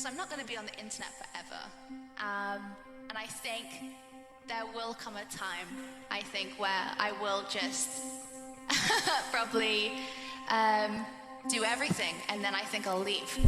because I'm not going to be on the internet forever. And I think there will come a time, I think, where I will just probably do everything, and then I think I'll leave.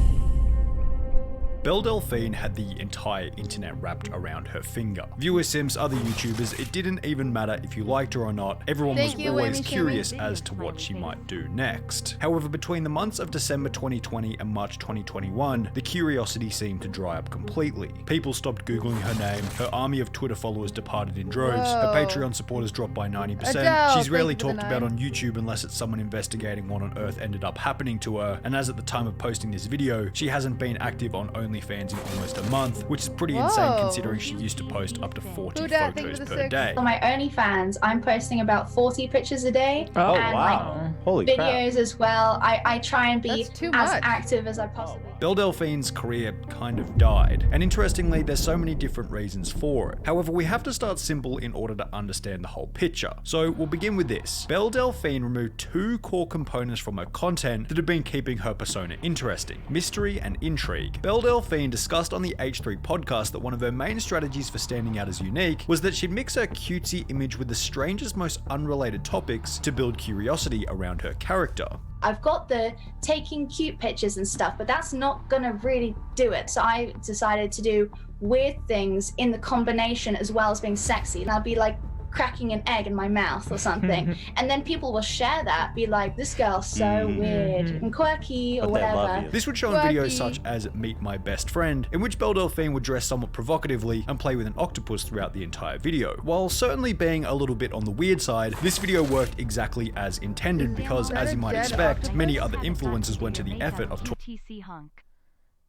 Belle Delphine had the entire internet wrapped around her finger. Viewer simps, other YouTubers, it didn't even matter if you liked her or not, everyone was always curious as to what she might do next. However, between the months of December 2020 and March 2021, the curiosity seemed to dry up completely. People stopped Googling her name, her army of Twitter followers departed in droves, her Patreon supporters dropped by 90%, she's rarely talked about on YouTube unless it's someone investigating what on earth ended up happening to her, and as at the time of posting this video, she hasn't been active on OnlyFans in almost a month, which is pretty insane considering she used to post up to 40 photos per day. On my OnlyFans, I'm posting about 40 pictures a day. Oh, and wow. Holy crap. videos as well. I try and be as active as I possibly can. Belle Delphine's career kind of died, and interestingly, there's so many different reasons for it. However, we have to start simple in order to understand the whole picture. So we'll begin with this. Belle Delphine removed two core components from her content that have been keeping her persona interesting: mystery and intrigue. Belle Delphine discussed on the H3 podcast that one of her main strategies for standing out as unique was that she'd mix her cutesy image with the strangest, most unrelated topics to build curiosity around her character. I've got the taking cute pictures and stuff, but that's not gonna really do it. So I decided to do weird things in the combination as well as being sexy. And I'll be like cracking an egg in my mouth or something. And then people will share that, be like, this girl's so weird and quirky or whatever. This would show in videos such as Meet My Best Friend, in which Belle Delphine would dress somewhat provocatively and play with an octopus throughout the entire video. While certainly being a little bit on the weird side, this video worked exactly as intended because, as you might expect, many other influencers went to the effort of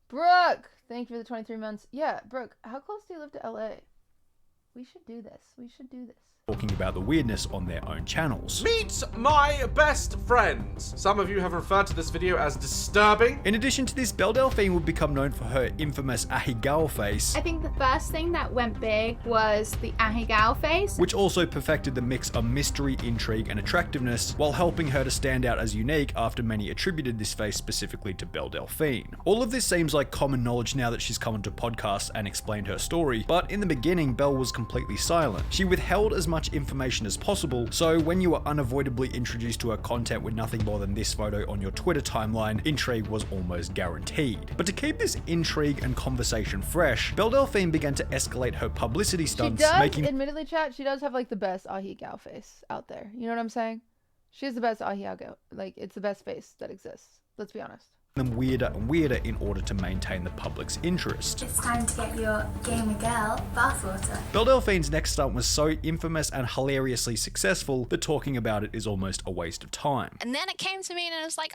Brooke, thank you for the 23 months. Yeah, Brooke, how close do you live to LA? We should do this. We should do this. Talking about the weirdness on their own channels. Meet my best friend. Some of you have referred to this video as disturbing. In addition to this, Belle Delphine would become known for her infamous Ahegao face, I think the first thing that went big was the Ahegao face, which also perfected the mix of mystery, intrigue, and attractiveness, while helping her to stand out as unique after many attributed this face specifically to Belle Delphine. All of this seems like common knowledge now that she's come onto podcasts and explained her story, but in the beginning, Belle was completely silent. She withheld as much information as possible, so when you were unavoidably introduced to her content with nothing more than this photo on your Twitter timeline, intrigue was almost guaranteed. But to keep this intrigue and conversation fresh, Belle Delphine began to escalate her publicity stunts, admittedly, chat, she does have like the best Ahegao face out there. You know what I'm saying? She has the best Ahegao. Like, it's the best face that exists. Let's be honest. Them weirder and weirder in order to maintain the public's interest. It's time to get your gamer girl bathwater. Belle Delphine's next stunt was so infamous and hilariously successful that talking about it is almost a waste of time. And then it came to me and it was like,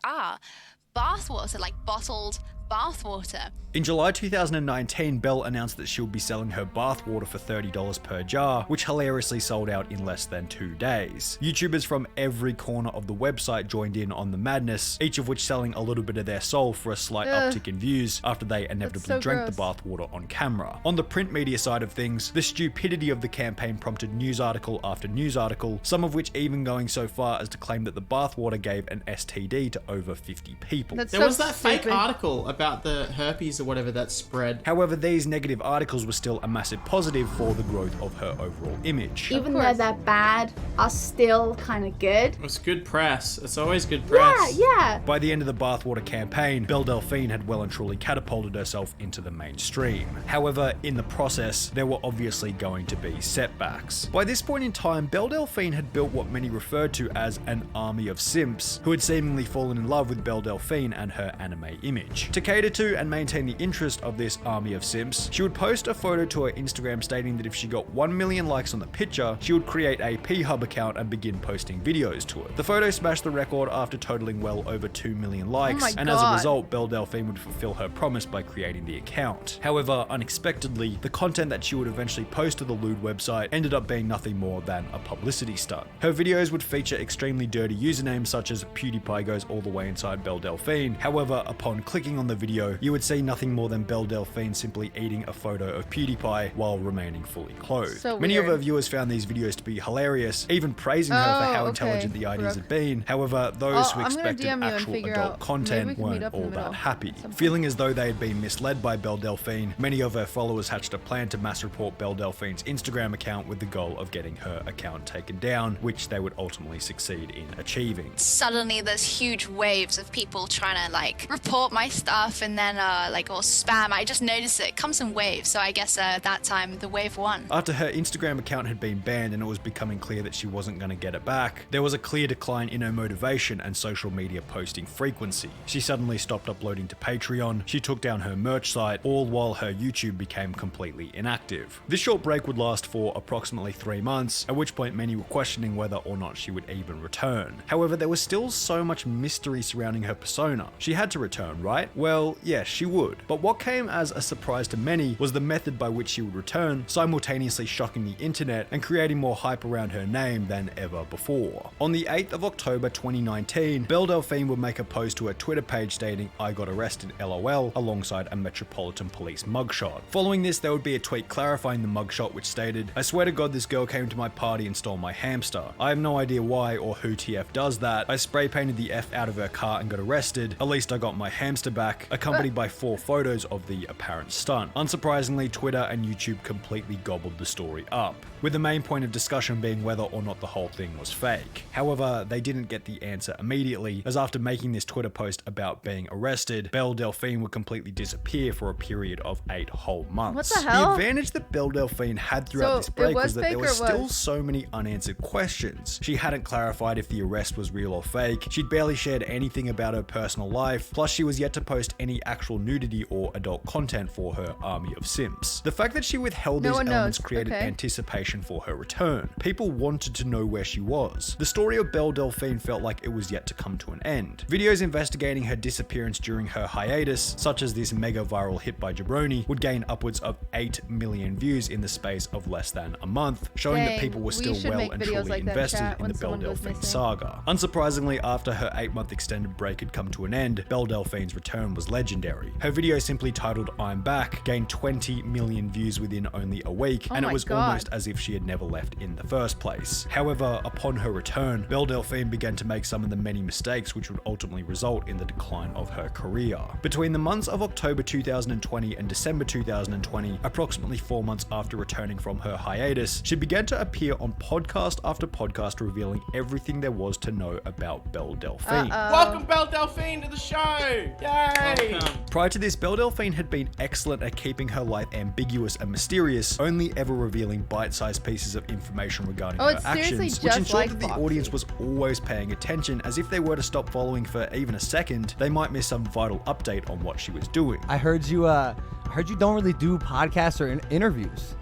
bathwater, like bottled bathwater. In July 2019, Belle announced that she would be selling her bathwater for $30 per jar, which hilariously sold out in less than 2 days. YouTubers from every corner of the website joined in on the madness, each of which selling a little bit of their soul for a slight uptick in views after they inevitably drank the bathwater on camera. On the print media side of things, the stupidity of the campaign prompted news article after news article, some of which even going so far as to claim that the bathwater gave an STD to over 50 people. There was that fake article about the herpes or whatever that spread. However, these negative articles were still a massive positive for the growth of her overall image. Even though they're bad, are still kind of good. It's good press. It's always good press. Yeah. By the end of the bathwater campaign, Belle Delphine had well and truly catapulted herself into the mainstream. However, in the process, there were obviously going to be setbacks. By this point in time, Belle Delphine had built what many referred to as an army of simps, who had seemingly fallen in love with Belle Delphine and her anime image. To cater to and maintain the interest of this army of simps, she would post a photo to her Instagram stating that if she got 1 million likes on the picture, she would create a P-Hub account and begin posting videos to it. The photo smashed the record after totaling well over 2 million likes, and as a result, Belle Delphine would fulfill her promise by creating the account. However, unexpectedly, the content that she would eventually post to the lewd website ended up being nothing more than a publicity stunt. Her videos would feature extremely dirty usernames such as PewDiePie goes all the way inside Belle Delphine. However, upon clicking on the the video, you would see nothing more than Belle Delphine simply eating a photo of PewDiePie while remaining fully clothed. So Many of weird. her viewers found these videos to be hilarious, even praising her for how intelligent the ideas had been. However, those who I'm gonna expected DM you and actual figure adult out. content Maybe we can meet weren't up in the all that middle happy. at some point. Feeling as though they had been misled by Belle Delphine, many of her followers hatched a plan to mass report Belle Delphine's Instagram account with the goal of getting her account taken down, which they would ultimately succeed in achieving. Suddenly there's huge waves of people trying to like report my stuff and then like or spam. I just noticed it comes in waves, so I guess at that time the wave won. After her Instagram account had been banned and it was becoming clear that she wasn't going to get it back, there was a clear decline in her motivation and social media posting frequency. She suddenly stopped uploading to Patreon, she took down her merch site, all while her YouTube became completely inactive. This short break would last for approximately 3 months, at which point many were questioning whether or not she would even return. However, there was still so much mystery surrounding her persona. She had to return, right? Well, yes, she would. But what came as a surprise to many was the method by which she would return, simultaneously shocking the internet and creating more hype around her name than ever before. On the 8th of October 2019, Belle Delphine would make a post to her Twitter page stating, "I got arrested LOL," alongside a Metropolitan Police mugshot. Following this, there would be a tweet clarifying the mugshot which stated, "I swear to God this girl came to my party and stole my hamster. I have no idea why or who TF does that. I spray painted the F out of her car and got arrested. At least I got my hamster back," accompanied by 4 photos of the apparent stunt. Unsurprisingly, Twitter and YouTube completely gobbled the story up, with the main point of discussion being whether or not the whole thing was fake. However, they didn't get the answer immediately, as after making this Twitter post about being arrested, Belle Delphine would completely disappear for a period of 8 whole months. What the hell? The advantage that Belle Delphine had throughout So, this break it was was that fake there or were it still was? so many unanswered questions. She hadn't clarified if the arrest was real or fake, she'd barely shared anything about her personal life, plus she was yet to post any actual nudity or adult content for her army of simps. The fact that she withheld No these one elements knows. created Okay. anticipation for her return. People wanted to know where she was. The story of Belle Delphine felt like it was yet to come to an end. Videos investigating her disappearance during her hiatus, such as this mega viral hit by Jabroni, would gain upwards of 8 million views in the space of less than a month, showing that Dang, people were we still should well make and videos truly like that, invested chat, in when the Belle someone goes Delphine missing. saga. Unsurprisingly, after her 8-month extended break had come to an end, Belle Delphine's return was legendary. Her video simply titled "I'm Back" gained 20 million views within only a week, Oh and it my was God. almost as if she had never left in the first place. However, upon her return, Belle Delphine began to make some of the many mistakes which would ultimately result in the decline of her career. Between the months of October 2020 and December 2020, approximately 4 months after returning from her hiatus, she began to appear on podcast after podcast revealing everything there was to know about Belle Delphine. Welcome, Belle Delphine, to the show! Yay! Prior to this, Belle Delphine had been excellent at keeping her life ambiguous and mysterious, only ever revealing bite-sized pieces of information regarding Oh, her it's seriously actions, which just ensured like that the Foxy. audience was always paying attention, as if they were to stop following for even a second, they might miss some vital update on what she was doing. I heard you don't really do podcasts or interviews.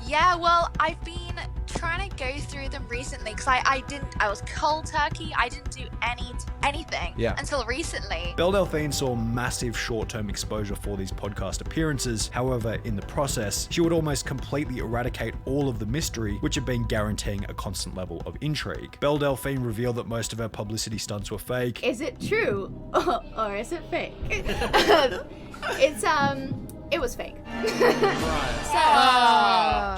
Yeah, well, I've been trying to go through them recently because I was cold turkey. I didn't do anything until recently. Belle Delphine saw massive short-term exposure for these podcast appearances. However, in the process, she would almost completely eradicate all of the mystery, which had been guaranteeing a constant level of intrigue. Belle Delphine revealed that most of her publicity stunts were fake. Is it true or is it fake? It was fake.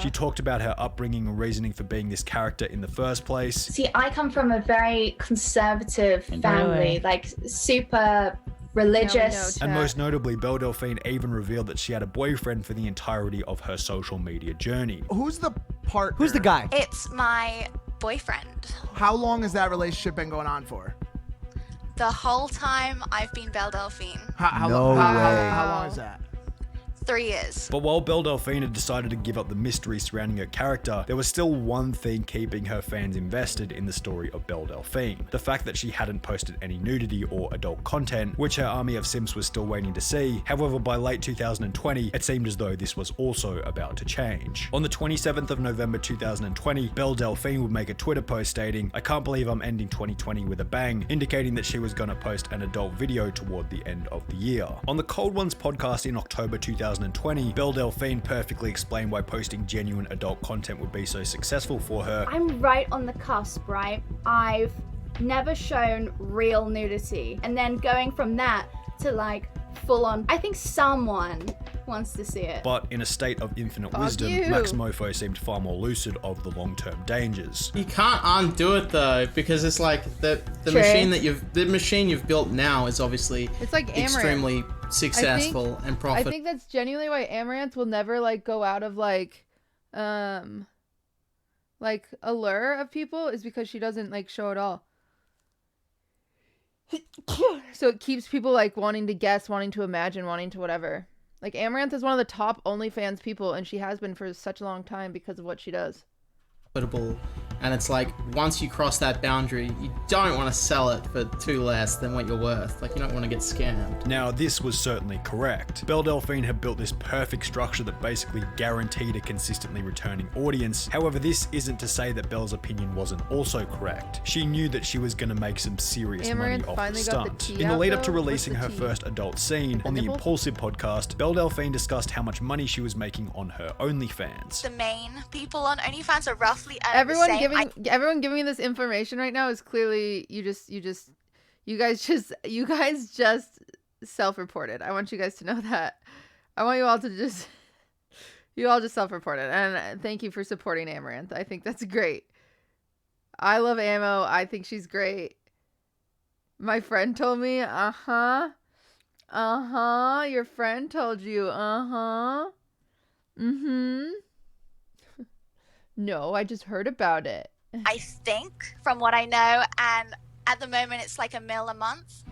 She talked about her upbringing and reasoning for being this character in the first place. See, I come from a very conservative family, like super religious. And most notably, Belle Delphine even revealed that she had a boyfriend for the entirety of her social media journey. Who's the partner? Who's the guy? It's my boyfriend. How long has that relationship been going on for? The whole time I've been Belle Delphine. How No way. long is that? 3 years. But while Belle Delphine had decided to give up the mystery surrounding her character, there was still one thing keeping her fans invested in the story of Belle Delphine: the fact that she hadn't posted any nudity or adult content, which her army of simps was still waiting to see. However, by late 2020, it seemed as though this was also about to change. On the 27th of November 2020, Belle Delphine would make a Twitter post stating, "I can't believe I'm ending 2020 with a bang," indicating that she was gonna post an adult video toward the end of the year. On the Cold Ones podcast in October 2020, Belle Delphine perfectly explained why posting genuine adult content would be so successful for her. I'm right on the cusp, right? I've never shown real nudity. And then going from that to like full on. I think someone wants to see it. But in a state of infinite Fuck wisdom, you. Maximofo seemed far more lucid of the long-term dangers. You can't undo it though, because it's like the True. machine you've built now is obviously It's like Amaranth. extremely successful and I profitable. think that's genuinely why Amaranth will never like go out of like allure of people, is because she doesn't like show it all. So it keeps people like wanting to guess, wanting to imagine, wanting to whatever. Like Amaranth is one of the top OnlyFans people, and she has been for such a long time because of what she does. And it's like, once you cross that boundary, you don't want to sell it for too less than what you're worth. Like, you don't want to get scammed. Now, this was certainly correct. Belle Delphine had built this perfect structure that basically guaranteed a consistently returning audience. However, this isn't to say that Belle's opinion wasn't also correct. She knew that she was going to make some serious Amaranth money off the finally got the stunt. tea In the out, lead up to though? What's releasing the her tea? first adult scene on the nipple? Impulsive podcast, Belle Delphine discussed how much money she was making on her OnlyFans. The main people on OnlyFans are roughly Everyone the same. giving me this information right now is clearly you guys just self-reported. I want you guys to know that. I want you all just self-reported, and thank you for supporting Amaranth. I think that's great. I love Ammo. I think she's great. My friend told me, your friend told you, No, I just heard about it. I think, from what I know, and at the moment it's like $1 million a month.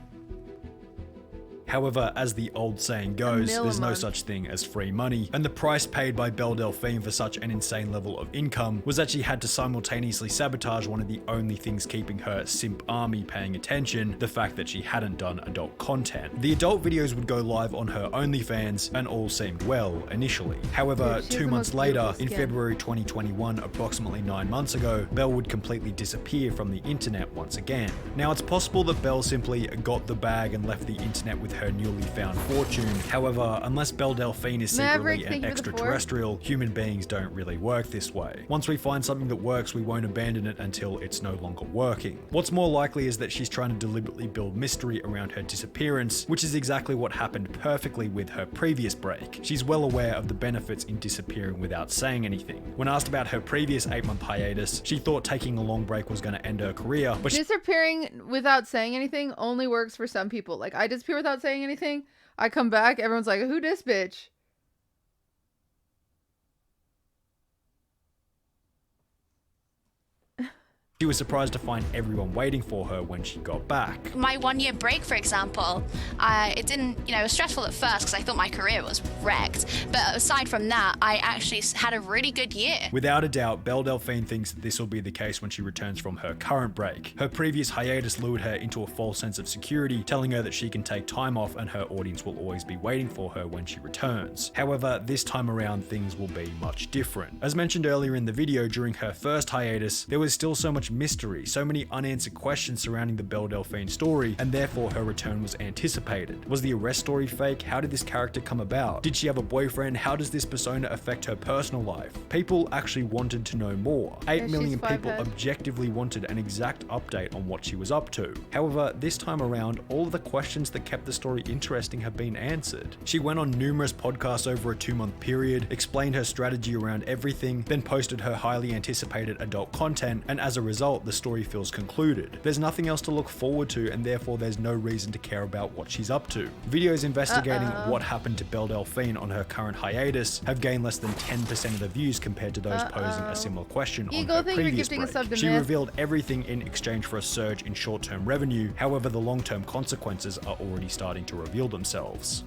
However, as the old saying goes, mil a there's no month. such thing as free money, and the price paid by Belle Delphine for such an insane level of income was that she had to simultaneously sabotage one of the only things keeping her simp army paying attention, the fact that she hadn't done adult content. The adult videos would go live on her OnlyFans, and all seemed well initially. However, Dude, she has 2 the months most later, beautiful in skin. February 2021, approximately 9 months ago, Belle would completely disappear from the internet once again. Now, it's possible that Belle simply got the bag and left the internet with her newly found fortune. However, unless Belle Delphine is Maverick, secretly thank an you for the extraterrestrial, human beings don't really work this way. Once we find something that works, we won't abandon it until it's no longer working. What's more likely is that she's trying to deliberately build mystery around her disappearance, which is exactly what happened perfectly with her previous break. She's well aware of the benefits in disappearing without saying anything. When asked about her previous 8-month hiatus, she thought taking a long break was going to end her career, but Disappearing without saying anything only works for some people. Like, I disappear without saying anything. I come back, everyone's like, who this bitch? she was surprised to find everyone waiting for her when she got back. My 1 year break, for example, it didn't, it was stressful at first because I thought my career was wrecked. But aside from that, I actually had a really good year. Without a doubt, Belle Delphine thinks that this will be the case when she returns from her current break. Her previous hiatus lured her into a false sense of security, telling her that she can take time off and her audience will always be waiting for her when she returns. However, this time around, things will be much different. As mentioned earlier in the video, during her first hiatus, there was still so much mystery, so many unanswered questions surrounding the Belle Delphine story, and therefore her return was anticipated. Was the arrest story fake? How did this character come about? Did she have a boyfriend? How does this persona affect her personal life? People actually wanted to know more. 8 she's million people five-head. objectively wanted an exact update on what she was up to. However, this time around, all of the questions that kept the story interesting have been answered. She went on numerous podcasts over a 2-month period, explained her strategy around everything, then posted her highly anticipated adult content, and as a result, the story feels concluded. There's nothing else to look forward to, and therefore there's no reason to care about what she's up to. Videos investigating what happened to Belle Delphine on her current hiatus have gained less than 10% of the views compared to those posing a similar question Eagle, on her thank you for previous gifting a break. sub to She Myth. revealed everything in exchange for a surge in short-term revenue. However, the long-term consequences are already starting to reveal themselves.